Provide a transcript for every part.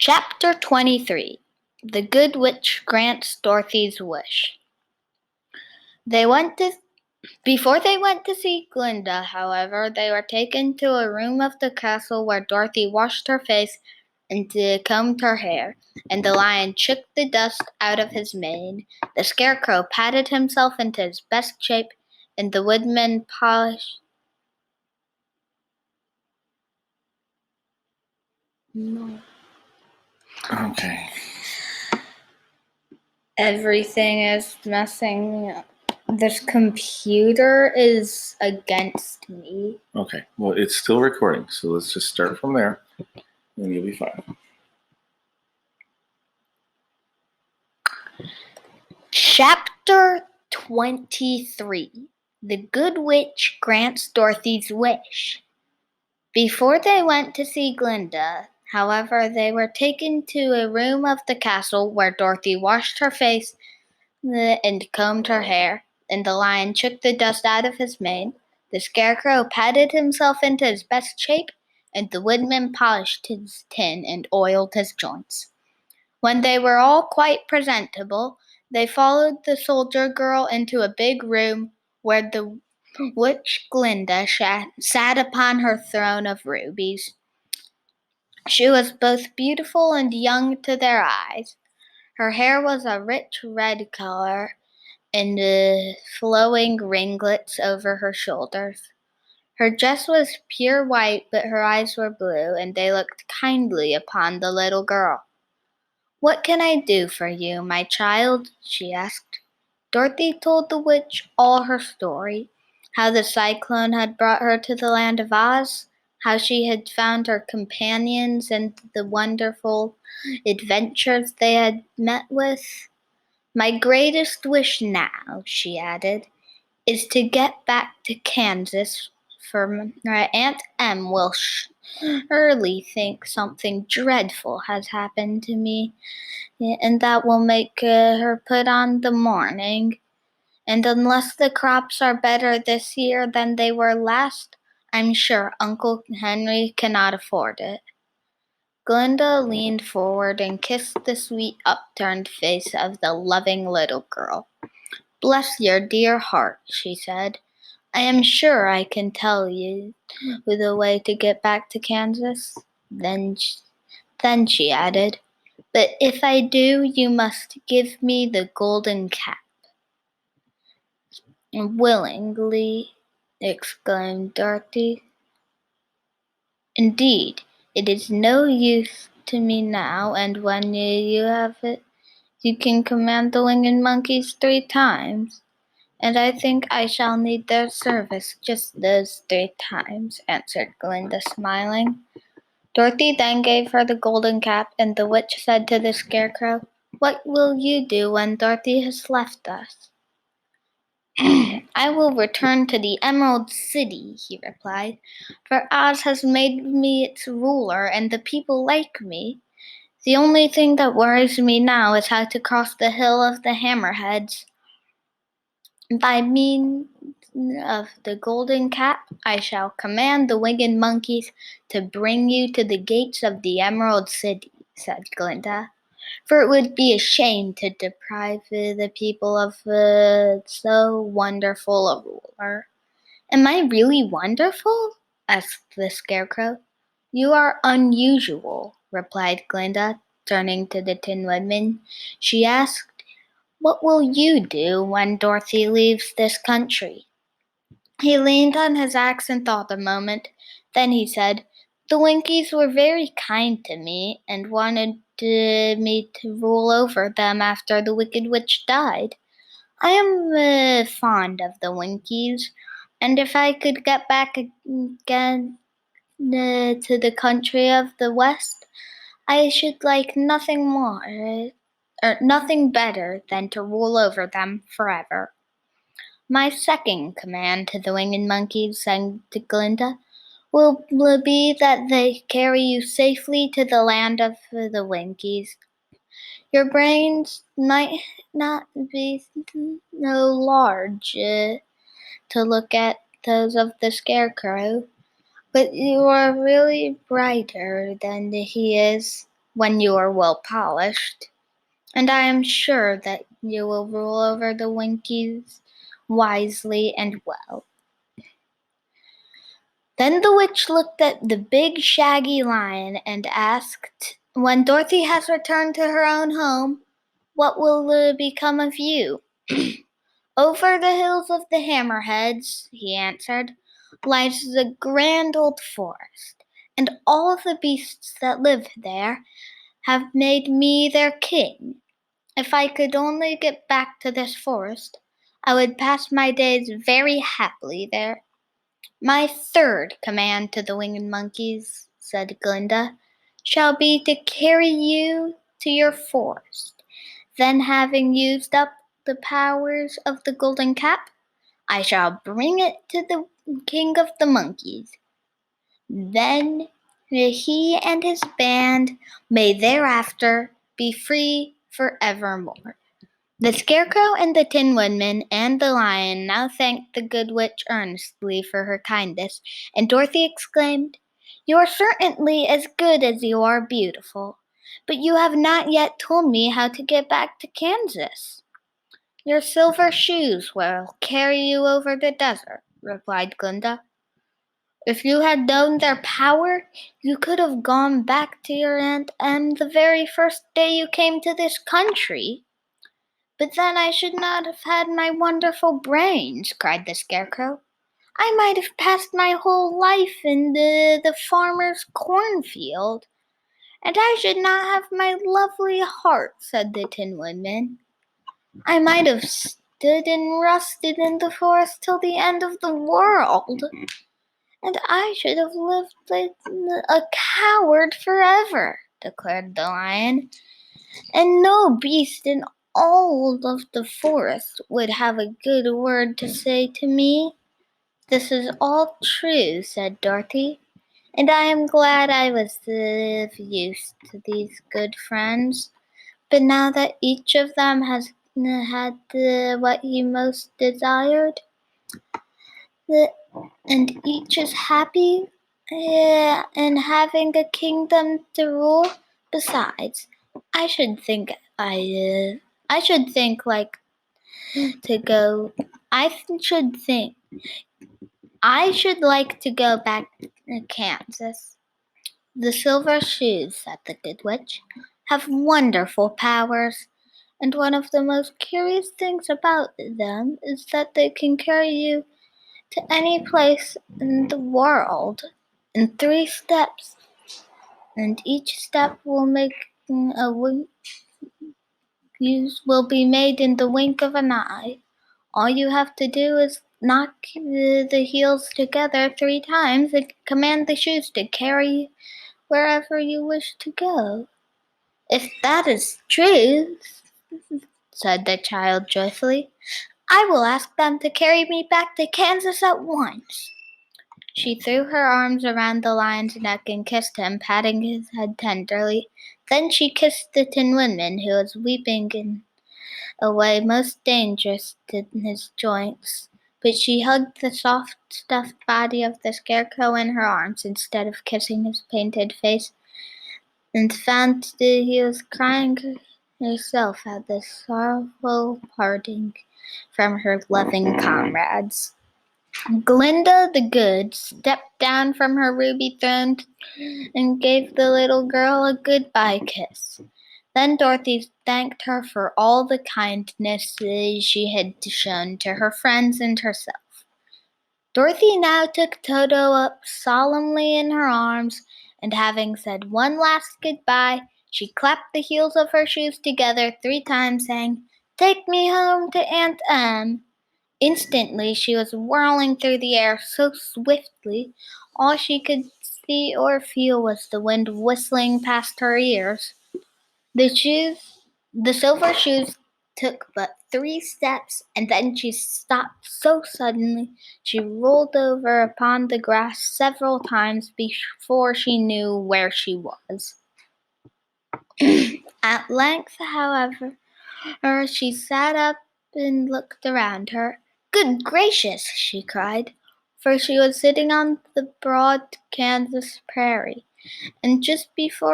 Chapter 23 The Good Witch Grants Dorothy's Wish. Before they went to see Glinda, however, they were taken to a room of the castle where Dorothy washed her face and combed her hair, and the lion shook the dust out of his mane. The scarecrow patted himself into his best shape, and the woodman polished Okay. Everything is messing up. This computer is against me. Okay. Well, it's still recording, so let's just start from there, and you'll be fine. Chapter 23 The Good Witch Grants Dorothy's Wish. Before they went to see Glinda, however, they were taken to a room of the castle where Dorothy washed her face and combed her hair, and the lion shook the dust out of his mane. The scarecrow patted himself into his best shape, and the woodman polished his tin and oiled his joints. When they were all quite presentable, they followed the soldier girl into a big room where the witch Glinda sat upon her throne of rubies. She was both beautiful and young to their eyes. Her hair was a rich red color, and flowing ringlets over her shoulders. Her dress was pure white, but her eyes were blue, and they looked kindly upon the little girl. "What can I do for you, my child?" she asked. Dorothy told the witch all her story, how the cyclone had brought her to the land of Oz, how she had found her companions, and the wonderful adventures they had met with. "My greatest wish now," she added, "is to get back to Kansas, for my Aunt Em will surely think something dreadful has happened to me, and that will make her put on the mourning. And unless the crops are better this year than they were last, I'm sure Uncle Henry cannot afford it." Glinda leaned forward and kissed the sweet upturned face of the loving little girl. "Bless your dear heart," she said. "I am sure I can tell you the way to get back to Kansas." Then she added, "But if I do, you must give me the golden cap." "Willingly," exclaimed Dorothy. "Indeed, it is no use to me now, and when you have it, you can command the winged monkeys 3 times. And I think I shall need their service just those 3 times," answered Glinda, smiling. Dorothy then gave her the golden cap, and the witch said to the scarecrow, "What will you do when Dorothy has left us?" "I will return to the Emerald City," he replied, "for Oz has made me its ruler, and the people like me. The only thing that worries me now is how to cross the Hill of the Hammerheads. By means of the golden cap, I shall command the winged monkeys to bring you to the gates of the Emerald City," said Glinda, "for it would be a shame to deprive the people of so wonderful a ruler." "Am I really wonderful?" asked the scarecrow. "You are unusual," replied Glinda, turning to the Tin Woodman. She asked, "What will you do when Dorothy leaves this country?" He leaned on his axe and thought a moment. Then he said, "The Winkies were very kind to me, and wanted me to rule over them after the Wicked Witch died. I am fond of the Winkies, and if I could get back again to the country of the West, I should like nothing more, or nothing better than to rule over them forever." "My second command to the winged monkeys," said Glinda, will be that they carry you safely to the land of the Winkies. Your brains might not be so large to look at those of the Scarecrow, but you are really brighter than he is. when you are well polished, and I am sure that you will rule over the Winkies wisely and well." Then the witch looked at the big shaggy lion and asked, "When Dorothy has returned to her own home, what will become of you?" "Over the hills of the Hammerheads," he answered, "lies the grand old forest, and all the beasts that live there have made me their king. If I could only get back to this forest, I would pass my days very happily there." "My third command to the winged monkeys," said Glinda, "shall be to carry you to your forest. Then, having used up the powers of the golden cap, I shall bring it to the king of the monkeys. Then he and his band may thereafter be free forevermore." The Scarecrow and the Tin Woodman and the Lion now thanked the Good Witch earnestly for her kindness, and Dorothy exclaimed, "You are certainly as good as you are beautiful, but you have not yet told me how to get back to Kansas." "Your silver shoes will carry you over the desert," replied Glinda. "If you had known their power, you could have gone back to your Aunt Em the very first day you came to this country." "But then I should not have had my wonderful brains," cried the Scarecrow. "I might have passed my whole life in the farmer's cornfield." "And I should not have my lovely heart," said the Tin Woodman. "I might have stood and rusted in the forest till the end of the world. And I should have lived like a coward forever," declared the Lion. "And no beast in all of the forest would have a good word to say to me." "This is all true," said Dorothy, "and I am glad I was of use to these good friends. But now that each of them has had what he most desired, and each is happy and having a kingdom to rule. Besides, I should think I should think like to go. I should think I should like to go back to Kansas." "The silver shoes," said the Good Witch, "have wonderful powers, and one of the most curious things about them is that they can carry you to any place in the world in 3 steps, and each step will be made in the wink of an eye. All you have to do is knock the heels together 3 times and command the shoes to carry you wherever you wish to go." "If that is true," said the child joyfully, "I will ask them to carry me back to Kansas at once." She threw her arms around the Lion's neck and kissed him, patting his head tenderly. Then she kissed the Tin Woodman, who was weeping in a way most dangerous to his joints. But she hugged the soft, stuffed body of the Scarecrow in her arms instead of kissing his painted face, and found that he was crying herself at the sorrowful parting from her loving comrades. Glinda the Good stepped down from her ruby throne and gave the little girl a goodbye kiss. Then Dorothy thanked her for all the kindness she had shown to her friends and herself. Dorothy now took Toto up solemnly in her arms, and having said one last goodbye, she clapped the heels of her shoes together 3 times, saying, "Take me home to Aunt Em." Instantly she was whirling through the air so swiftly all she could see or feel was the wind whistling past her ears. The silver shoes took but 3 steps, and then she stopped so suddenly she rolled over upon the grass several times before she knew where she was. At length, however, she sat up and looked around her. "Good gracious!" she cried, for she was sitting on the broad Kansas prairie, and just before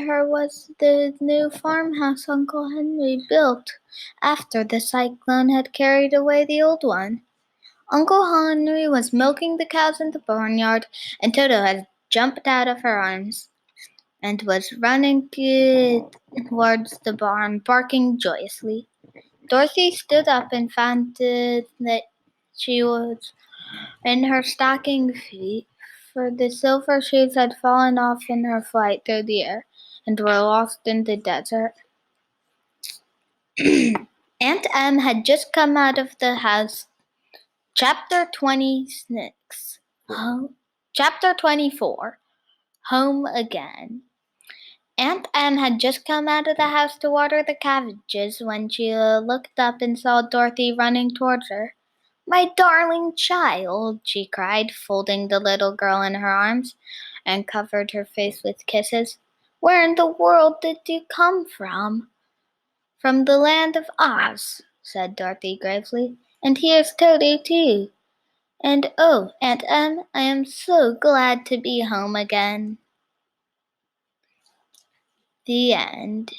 her was the new farmhouse Uncle Henry built after the cyclone had carried away the old one. Uncle Henry was milking the cows in the barnyard, and Toto had jumped out of her arms and was running towards the barn, barking joyously. Dorothy stood up and found that she was in her stocking feet, for the silver shoes had fallen off in her flight through the air and were lost in the desert. Aunt Em had just come out of the house. Chapter 26. Chapter 24. Home Again. Aunt Em had just come out of the house to water the cabbages when she looked up and saw Dorothy running towards her. "My darling child," she cried, folding the little girl in her arms, and covered her face with kisses. "Where in the world did you come from?" "From the land of Oz," said Dorothy gravely. "And here's Toto, too. And oh, Aunt Em, I am so glad to be home again." The end.